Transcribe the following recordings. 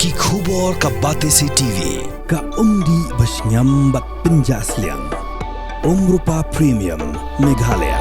Ki khubor ka Batesi TV. Ka umdi basnyam bak penjaslian. Rupa Premium Meghalaya.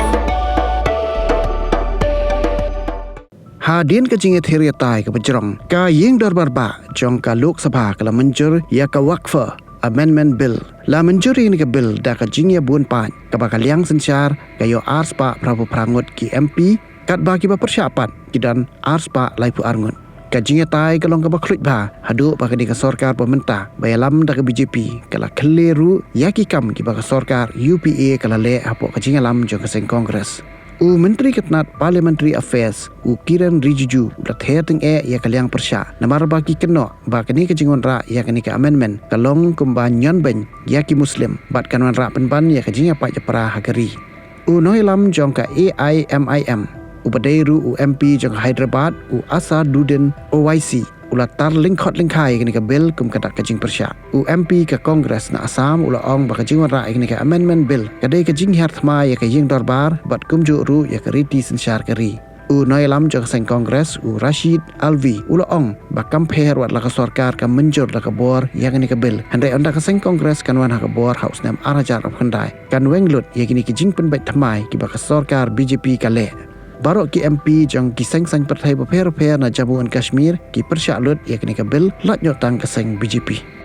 Hadin ke jinge theria tai ke bejrong ka ying darbar ba jong ka Lok Sabha ka la manjur ya ka Waqf Amendment Bill la manjuri ni ka bill da ka jinge bun pan ka bakal yang sensyar ka yo arspa prabu prangut ki MP kat bagi ba persyapan kidan arspa laipu arngun ka jinge tai ka long ka baklut ba hadu ba ka di ka sarkar pemerintah bayalam da ka BJP ka la kleru ya ki kam ki ba ka sarkar UPA ka la le apo ka jinge lam jong ka seng Kongres Menteri Ketnat Parliamentary Affairs Kiran Rijiju udah heting ya kaliang persya namar baki keno bakani ke jingon ra ya kani ke amendment kalong kumban nyon ben ya ki muslim bat kanwan ra penban ya ke jinga pa japra hagari noi lam jong ka AIMIM ubadairu MP jong Hyderabad Asaduddin OIC ula tar lingkot lingkai kini ke bill kum kadak kajing persya MP ke Kongres na Assam ula ong baka jingwan ra kini ke amendment bill kadai ke jing har thma ya ke jing darbar bat kum ju ru ya ke riti sensyar keri noi lam jong seng Kongres Rashid Alvi ula ong bak compare wat laka sarkar ka menjur laka bor ya kini ke bill handai onda ke seng Kongres kanwan ha ke bor haus nam arajar of khandai kan wenglut ya kini ke jing pen bait thmai ki baka sarkar BJP ka le Barok ki MP jang ki seng-seng partai berper na Jammu and Kashmir ki persya lut ya kini ke bil lat nyotang ke seng BJP.